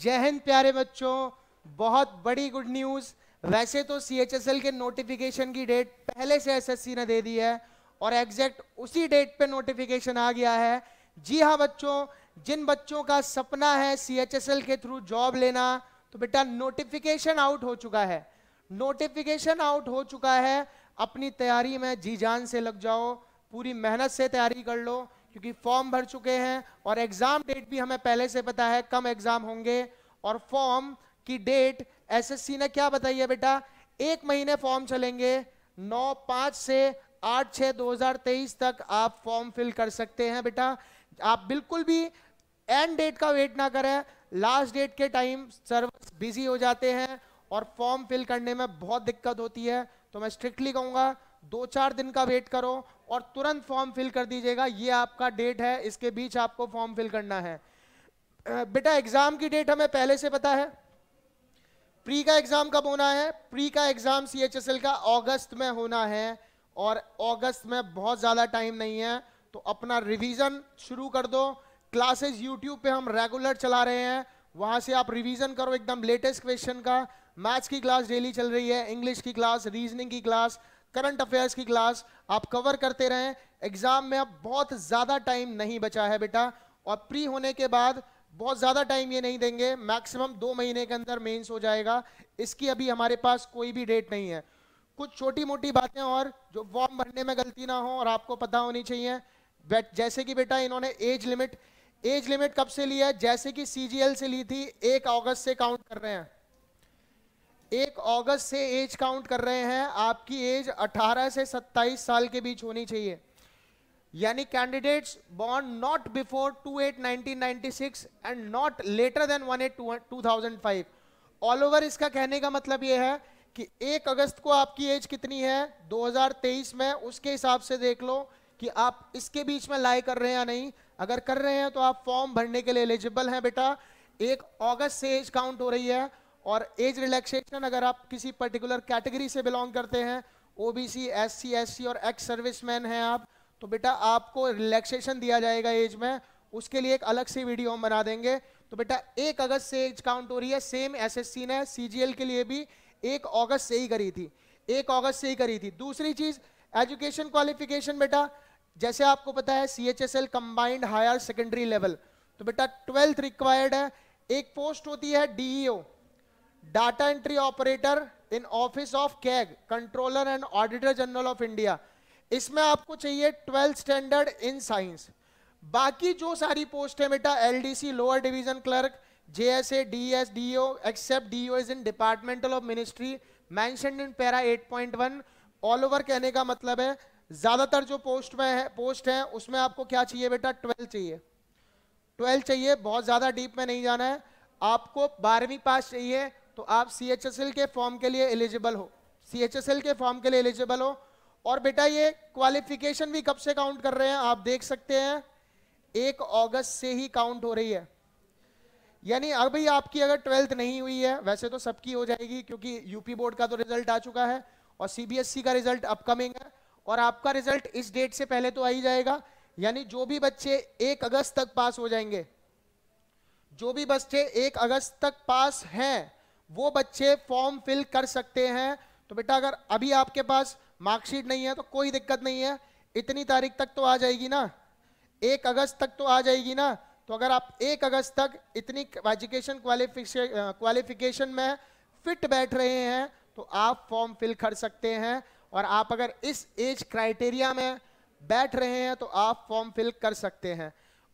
जय हिंद प्यारे बच्चों, बहुत बड़ी गुड न्यूज़। वैसे तो सीएचएसएल के नोटिफिकेशन की डेट पहले से एसएससी ने दे दी है और एग्जैक्ट उसी डेट पे नोटिफिकेशन आ गया है। जी हाँ बच्चों, जिन बच्चों का सपना है सीएचएसएल के थ्रू जॉब लेना, तो बेटा नोटिफिकेशन आउट हो चुका है। नोटिफिकेशन आउट हो चुका है, अपनी तैयारी में जी जान से लग जाओ, पूरी मेहनत से तैयारी कर लो, क्योंकि फॉर्म भर चुके हैं और एग्जाम डेट भी हमें पहले से पता है कम एग्जाम होंगे। और फॉर्म की डेट एसएससी ने क्या बताई है बेटा, 1 महीने फॉर्म चलेंगे। 9/5 से 8/6/2023 तक आप फॉर्म फिल कर सकते हैं बेटा। आप बिल्कुल भी एंड डेट का वेट ना करें, लास्ट डेट के टाइम सर्वर्स बिजी हो जाते हैं और फॉर्म फिल करने में बहुत दिक्कत होती है। तो मैं स्ट्रिक्टली कहूंगा 2-4 दिन का वेट करो और तुरंत फॉर्म फिल कर दीजिएगा। ये आपका डेट है, इसके बीच आपको फॉर्म फिल करना है। बेटा एग्जाम की डेट हमें पहले से पता है। प्री का एग्जाम कब होना है? प्री का एग्जाम सीएचएसएल का अगस्त में होना है और अगस्त में बहुत ज्यादा टाइम नहीं है, तो अपना रिवीजन शुरू कर दो। क्लासेस यूट्यूब पे हम रेगुलर चला रहे हैं, वहां से आप रिवीजन करो एकदम लेटेस्ट क्वेश्चन का। मैथ्स की क्लास डेली चल रही है, इंग्लिश की क्लास, रीजनिंग की क्लास, करंट अफेयर्स की क्लास आप कवर करते रहें। एग्जाम में अब बहुत ज्यादा टाइम नहीं बचा है बेटा, और प्री होने के बाद बहुत ज्यादा टाइम ये नहीं देंगे, मैक्सिमम 2 महीने के अंदर मेंस हो जाएगा। इसकी अभी हमारे पास कोई भी डेट नहीं है। कुछ छोटी मोटी बातें और जो फॉर्म भरने में गलती ना हो और आपको पता होनी चाहिए, जैसे कि बेटा इन्होंने एज लिमिट कब से लिया है? जैसे कि सीजीएल से ली थी, 1 अगस्त से काउंट कर रहे हैं। 1 अगस्त से एज काउंट कर रहे हैं। आपकी एज 18 से 27 साल के बीच होनी चाहिए, यानी candidates born not before 2/8/1996 and not later than 1/8/2005। All over इसका कहने का मतलब यह है कि 1 अगस्त को आपकी एज कितनी है 2023 में, उसके हिसाब से देख लो कि आप इसके बीच में लाई कर रहे हैं या नहीं। अगर कर रहे हैं तो आप फॉर्म भरने के लिए एलिजिबल हैं बेटा। 1 अगस्त से एज काउंट हो रही है। और एज रिलैक्सेशन, अगर आप किसी पर्टिकुलर कैटेगरी से बिलोंग करते हैं, ओबीसी, एससी, एसटी और एक्स सर्विसमैन हैं आप, तो बेटा आपको रिलैक्सेशन दिया जाएगा एज में। उसके लिए एक अलग से वीडियो हम बना देंगे। तो बेटा 1 अगस्त से एज काउंट हो रही है। सेम एसएससी ने सीजीएल के लिए भी 1 अगस्त से ही करी थी, 1 अगस्त से ही करी थी। दूसरी चीज, एजुकेशन क्वालिफिकेशन बेटा, जैसे आपको पता है CHSL combined higher secondary level, तो बेटा 12th रिक्वायर्ड है। एक पोस्ट होती है DEO, data entry operator in office of CAG, controller and auditor general of India. इसमें आपको चाहिए 12th स्टैंडर्ड इन साइंस। बाकी जो सारी पोस्ट है बेटा, LDC lower division clerk, JSA, DS, DO, except DO is in departmental of ministry mentioned in para 8.1। All over कहने का मतलब है ज्यादातर जो पोस्ट है उसमें आपको क्या चाहिए बेटा, 12 चाहिए। 12 चाहिए, बहुत ज्यादा डीप में नहीं जाना है। आपको 12वीं पास चाहिए तो आप सीएचएसएल के फॉर्म के लिए एलिजिबल हो, सीएचएसएल के फॉर्म के लिए एलिजिबल हो। और बेटा ये क्वालिफिकेशन भी कब से काउंट कर रहे हैं आप देख सकते हैं, 1 अगस्त से ही काउंट हो रही है। यानी अभी आपकी अगर 12th नहीं हुई है, वैसे तो सबकी हो जाएगी क्योंकि यूपी बोर्ड का तो रिजल्ट आ चुका है और सीबीएसई का रिजल्ट अपकमिंग है, और आपका रिजल्ट इस डेट से पहले तो आ ही जाएगा। यानी जो भी बच्चे 1 अगस्त तक पास हो जाएंगे, जो भी बच्चे 1 अगस्त तक पास हैं, वो बच्चे फॉर्म फिल कर सकते हैं। तो बेटा अगर अभी आपके पास मार्कशीट नहीं है तो कोई दिक्कत नहीं है, इतनी तारीख तक तो आ जाएगी ना, 1 अगस्त तक तो आ जाएगी ना। तो अगर आप 1 अगस्त तक इतनी एजुकेशन क्वालिफिकेशन में फिट बैठ रहे हैं तो आप फॉर्म फिल कर सकते हैं। और आप अगर इस एज क्राइटेरिया में बैठ रहे हैं तो आप फॉर्म फिल कर सकते हैं।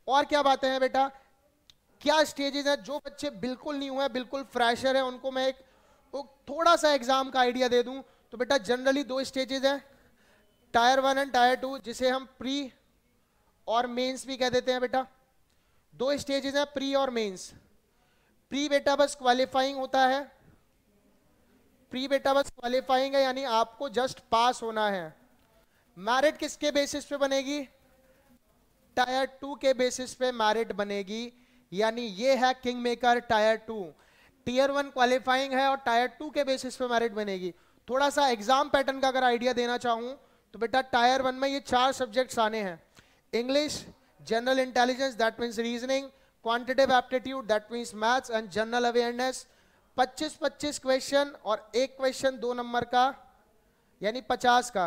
और क्या बातें हैं बेटा, क्या स्टेजेस हैं? जो बच्चे बिल्कुल न्यू है, बिल्कुल फ्रेशर है, उनको मैं एक थोड़ा सा एग्जाम का आइडिया दे दूं तो बेटा जनरली 2 स्टेजेस हैं, टायर 1 एंड टायर 2, जिसे हम प्री और मेंस भी कह देते हैं बेटा। 2 स्टेजेस हैं, प्री और मेंस। प्री बेटा बस क्वालिफाइंग होता है, प्री बेटा बस क्वालिफाइंग है, यानी आपको जस्ट पास होना है। मैरिट किसके बेसिस पे बनेगी? टायर 2 के बेसिस पे मैरिट बनेगी, यानी ये है kingmaker tier 2। Tier 1 qualifying है और टायर 2 के बेसिस पे मैरिट बनेगी। थोड़ा सा एग्जाम पैटर्न का अगर आइडिया देना चाहूं तो बेटा टायर 1 में ये 4 सब्जेक्ट्स आने हैं, English, general intelligence that means reasoning, quantitative aptitude that means maths and general awareness 25-25 question और एक क्वेश्चन 2 नंबर का यानी 50 का।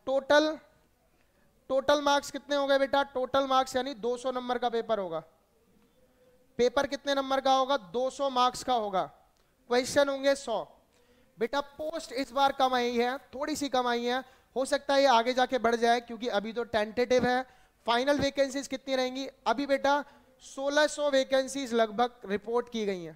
टोटल मार्क्स कितने हो गए बेटा? टोटल मार्क्स यानी 200 नंबर का पेपर होगा। पेपर कितने नंबर का होगा? 200 मार्क्स का होगा। क्वेश्चन होंगे 100। बेटा पोस्ट इस बार कम आई है, थोड़ी सी कम आई है, हो सकता है ये आगे जाके बढ़ जाए क्योंकि अभी तो टेंटेटिव है। फाइनल वैकेंसीज कितनी रहेंगी? अभी बेटा 1600 वैकेंसीज लगभग रिपोर्ट की गई हैं।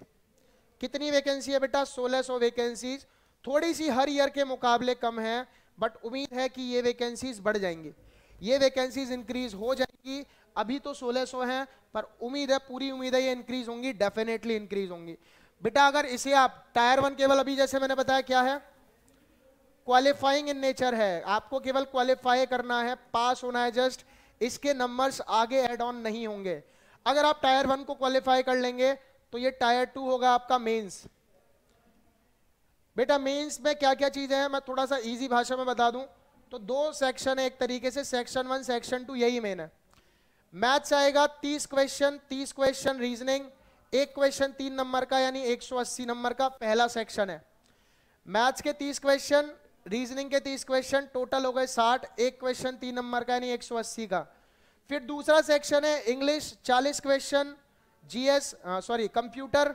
कितनी वैकेंसी है बेटा? 1600 वैकेंसीज। थोड़ी सी हर ईयर के मुकाबले कम है, बट उम्मीद है कि ये वैकेंसीज बढ़ जाएंगी, ये वैकेंसीज इंक्रीज हो जाएंगी। अभी तो 1600 हैं, पर उम्मीद है, पूरी उम्मीद है ये इंक्रीज होंगी, डेफिनेटली इंक्रीज होंगी। बेटा अगर इसे आप टायर 1 केवल अभी जैसे मैंने बताया क्या है, क्वालिफाइंग इन नेचर है, आपको केवल क्वालिफाई करना है, पास होना है जस्ट, इसके नंबर्स आगे एड ऑन नहीं होंगे। अगर आप टायर 1 को क्वालिफाई कर लेंगे तो ये टायर 2 होगा आपका मेंस। बेटा मेंस में क्या क्या चीजें हैं मैं थोड़ा सा इजी भाषा में बता दूं तो 2 सेक्शन है एक तरीके से, सेक्शन 1 सेक्शन 2 यही मेन है। मैथ्स आएगा 30 क्वेश्चन रीजनिंग, एक क्वेश्चन 3 नंबर का यानी 180 नंबर का पहला सेक्शन है। मैथ्स के 30 क्वेश्चन, रीजनिंग के 30 क्वेश्चन, टोटल हो गए 60, एक क्वेश्चन 3 नंबर का यानी 180 का। फिर दूसरा सेक्शन है English 40 question, GS computer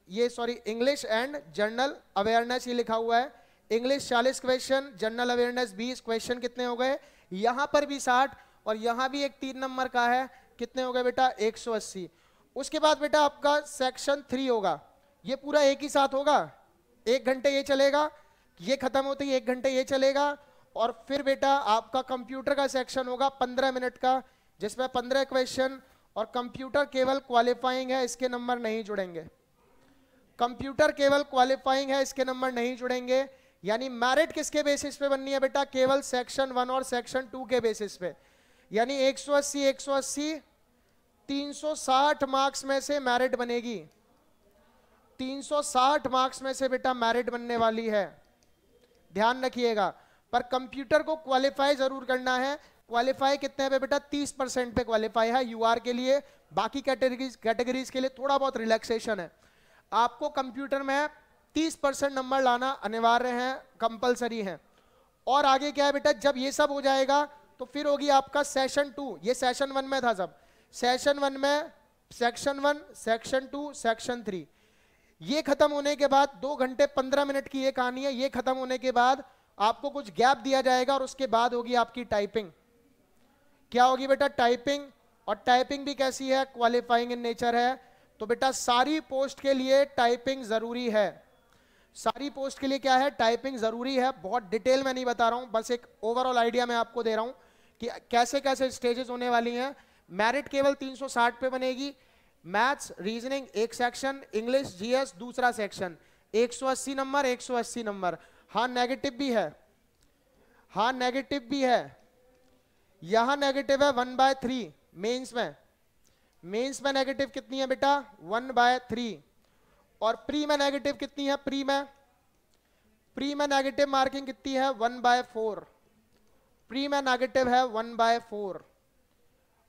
English and general awareness ये लिखा हुआ है। English 40 question, general awareness 20 question, कितने हो गए? यहां पर भी 60 और यहां भी एक 3 नंबर का है, कितने हो गए बेटा? 180। उसके बाद बेटा आपका सेक्शन 3 होगा, ये पूरा एक ही साथ होगा, 1 घंटे ये चलेगा, ये खत्म होते ही 1 घंटे ये चलेगा। और फिर बेटा आपका कंप्यूटर का सेक्शन होगा 15 मिनट का, जिसमें 15 क्वेश्चन, और कंप्यूटर केवल क्वालिफाइंग है, इसके नंबर नहीं जुड़ेंगे। कंप्यूटर केवल क्वालिफाइंग है, इसके नंबर नहीं जुड़ेंगे। यानी मेरिट किसके बेसिस पे बननी है बेटा? केवल सेक्शन 1 और सेक्शन 2 के बेसिस पे। यानी 180 360 मार्क्स में से मेरिट बनेगी, 360 मार्क्स में से बेटा मेरिट बनने वाली है, ध्यान रखिएगा। पर कंप्यूटर को क्वालिफाई जरूर करना है। क्वालिफाई कितने पे बेटा? 30% पे क्वालिफाई है यूआर के लिए, बाकी कैटेगरीज के लिए थोड़ा बहुत रिलैक्सेशन है। आपको कंप्यूटर में 30% नंबर लाना अनिवार्य है, कंपलसरी है। और आगे क्या है बेटा? जब ये सब हो जाएगा तो फिर होगी आपका सेशन 2, ये सेशन 1 में था सब, सेशन 1 में सेक्शन 1, सेक्शन 2, सेक्शन 3, ये खत्म होने के बाद 2 घंटे 15 मिनट की ये कहानी है। ये खत्म होने के बाद आपको कुछ गैप दिया जाएगा और उसके बाद होगी आपकी टाइपिंग। क्या होगी बेटा? टाइपिंग। और टाइपिंग भी कैसी है? क्वालिफाइंग इन नेचर है। तो बेटा सारी पोस्ट के लिए टाइपिंग जरूरी है, सारी पोस्ट के लिए क्या है? टाइपिंग जरूरी है। बहुत डिटेल में नहीं बता रहा हूं, बस एक ओवरऑल आइडिया मैं आपको दे रहा हूं कि कैसे कैसे स्टेजेस होने वाली हैं। मेरिट केवल 360 पे बनेगी। मैथ्स रीजनिंग एक सेक्शन, इंग्लिश जीएस दूसरा सेक्शन, 180 नंबर 180 नंबर। हाँ नेगेटिव भी है, हाँ नेगेटिव भी है। यहां नेगेटिव है 1/3 मेंस में। मेंस में नेगेटिव कितनी है बेटा? 1/3। और प्री में नेगेटिव कितनी है? प्री में नेगेटिव मार्किंग कितनी है? 1/4। प्री में नेगेटिव है 1/4।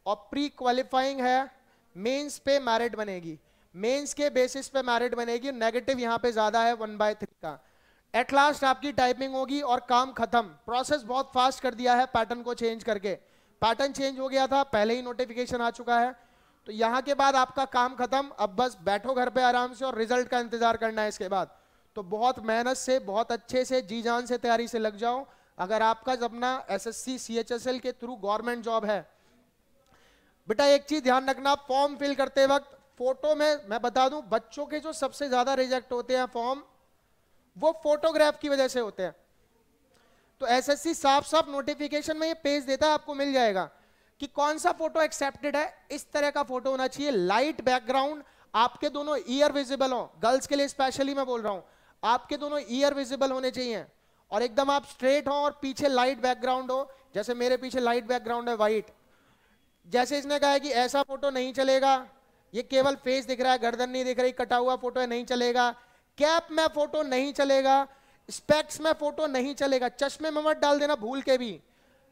और प्री क्वालिफाइंग है, मेंस पे मेरिट बनेगी, मेंस के बेसिस पे मेरिट बनेगी। नेगेटिव यहां पे ज्यादा है 1/3 का। एट लास्ट आपकी टाइपिंग होगी और काम खत्म। प्रोसेस बहुत फास्ट कर दिया है पैटर्न को चेंज करके, पैटर्न चेंज हो गया था, पहले ही नोटिफिकेशन आ चुका है। तो यहां के बाद आपका काम खत्म, अब बस बैठो घर पे आराम से और रिजल्ट का इंतजार करना है इसके बाद। तो बहुत मेहनत से, बहुत अच्छे से, जी जान से तैयारी से लग जाओ। अगर आपका अपना एसएससी सीएचएसएल के थ्रू गवर्नमेंट जॉब है। बेटा एक चीज ध्यान रखना, फॉर्म फिल करते वक्त फोटो में, मैं बता दूं बच्चों के जो सबसे ज्यादा रिजेक्ट होते हैं फॉर्म, वो फोटोग्राफ की वजह से होते हैं। तो एसएससी साफ साफ नोटिफिकेशन में ये पेज देता है, आपको मिल जाएगा कि कौन सा फोटो एक्सेप्टेड है। इस तरह का फोटो होना चाहिए, लाइट बैकग्राउंड, आपके दोनों ईयर विजिबल हो, गर्ल्स के लिए स्पेशली मैं बोल रहा हूं, आपके दोनों ईयर विजिबल होने चाहिए और एकदम आप स्ट्रेट हो और पीछे लाइट बैकग्राउंड हो। जैसे मेरे पीछे लाइट बैकग्राउंड है व्हाइट। जैसे इसने कहा है कि ऐसा फोटो नहीं चलेगा, ये केवल फेस दिख रहा है, गर्दन नहीं दिख रही, कटा हुआ फोटो है, नहीं चलेगा। कैप में फोटो नहीं चलेगा, स्पेक्स में फोटो नहीं चलेगा। चश्मे में मत डाल देना भूल के भी,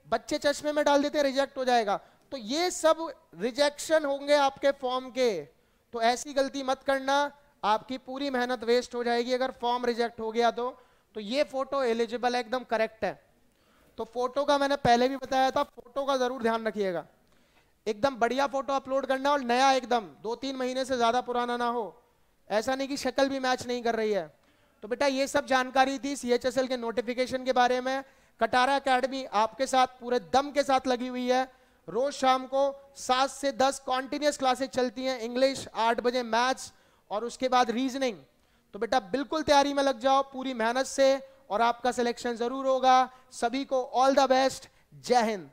बच्चे चश्मे में डाल देते हैं, रिजेक्ट हो जाएगा। तो ये सब रिजेक्शन होंगे आपके फॉर्म के, तो ऐसी गलती मत करना, आपकी पूरी मेहनत वेस्ट हो जाएगी अगर फॉर्म रिजेक्ट हो गया तो ये फोटो एलिजिबल है, एकदम करेक्ट है। तो फोटो का मैंने पहले भी बताया था, फोटो का जरूर ध्यान रखिएगा, एकदम बढ़िया फोटो अपलोड करना और नया, एकदम 2-3 महीने से ज्यादा पुराना ना हो, ऐसा नहीं कि शक्ल भी मैच नहीं कर रही है। तो बेटा ये सब जानकारी थी सीएचएसएल के नोटिफिकेशन के बारे में। कटारा एकेडमी आपके साथ पूरे दम के साथ लगी हुई है, रोज शाम को 7 से 10 कॉन्टिन्यूस क्लासेस चलती हैं, इंग्लिश 8 बजे मैथ्स और उसके बाद रीजनिंग। तो बेटा बिल्कुल तैयारी में लग जाओ पूरी मेहनत से और आपका सिलेक्शन जरूर होगा। सभी को ऑल द बेस्ट, जय हिंद।